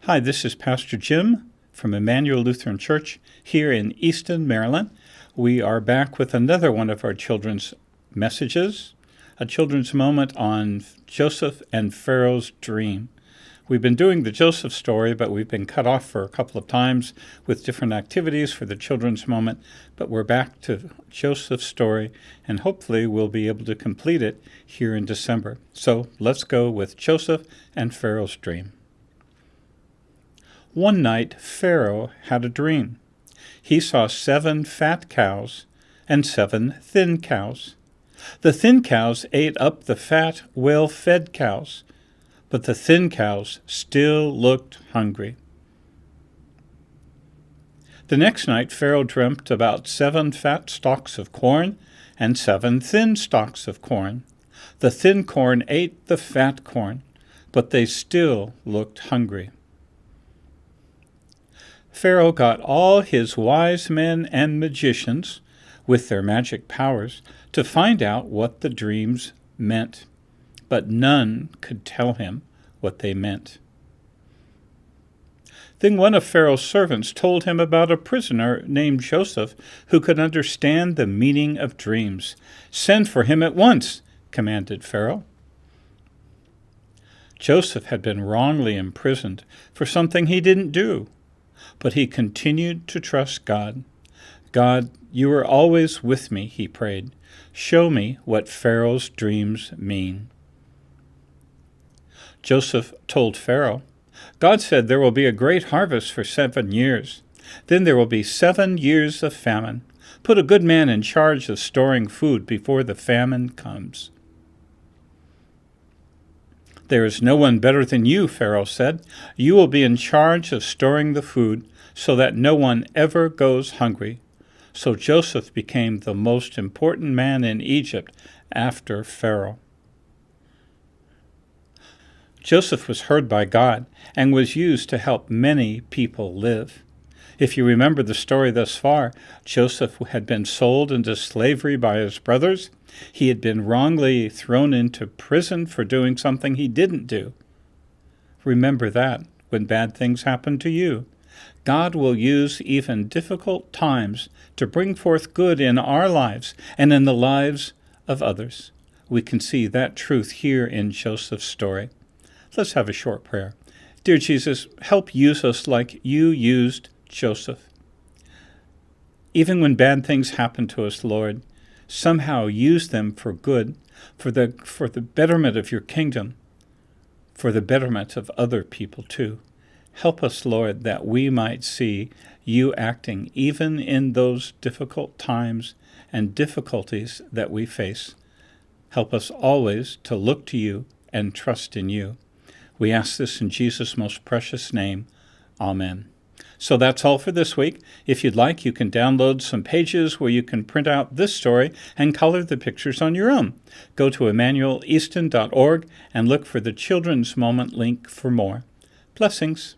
Hi, this is Pastor Jim from Emmanuel Lutheran Church here in Easton, Maryland. We are back with another one of our children's messages, a children's moment on Joseph and Pharaoh's dream. We've been doing the Joseph story, but we've been cut off for a couple of times with different activities for the children's moment. But we're back to Joseph's story, and hopefully we'll be able to complete it here in December. So let's go with Joseph and Pharaoh's dream. One night, Pharaoh had a dream. He saw 7 fat cows and 7 thin cows. The thin cows ate up the fat, well-fed cows, but the thin cows still looked hungry. The next night, Pharaoh dreamt about 7 fat stalks of corn and 7 thin stalks of corn. The thin corn ate the fat corn, but they still looked hungry. Pharaoh got all his wise men and magicians, with their magic powers, to find out what the dreams meant, but none could tell him what they meant. Then one of Pharaoh's servants told him about a prisoner named Joseph who could understand the meaning of dreams. "Send for him at once," commanded Pharaoh. Joseph had been wrongly imprisoned for something he didn't do. But he continued to trust God. "God, you are always with me," he prayed. "Show me what Pharaoh's dreams mean." Joseph told Pharaoh, "God said there will be a great harvest for 7 years. Then there will be 7 years of famine. Put a good man in charge of storing food before the famine comes." "There is no one better than you," Pharaoh said. "You will be in charge of storing the food so that no one ever goes hungry." So Joseph became the most important man in Egypt after Pharaoh. Joseph was heard by God and was used to help many people live. If you remember the story thus far, Joseph had been sold into slavery by his brothers. He had been wrongly thrown into prison for doing something he didn't do. Remember that when bad things happen to you. God will use even difficult times to bring forth good in our lives and in the lives of others. We can see that truth here in Joseph's story. Let's have a short prayer. Dear Jesus, help use us like you used Joseph. Even when bad things happen to us, Lord, somehow use them for good, for the betterment of your kingdom, for the betterment of other people too. Help us, Lord, that we might see you acting even in those difficult times and difficulties that we face. Help us always to look to you and trust in you. We ask this in Jesus' most precious name. Amen. So that's all for this week. If you'd like, you can download some pages where you can print out this story and color the pictures on your own. Go to emmanueleaston.org and look for the Children's Moment link for more. Blessings.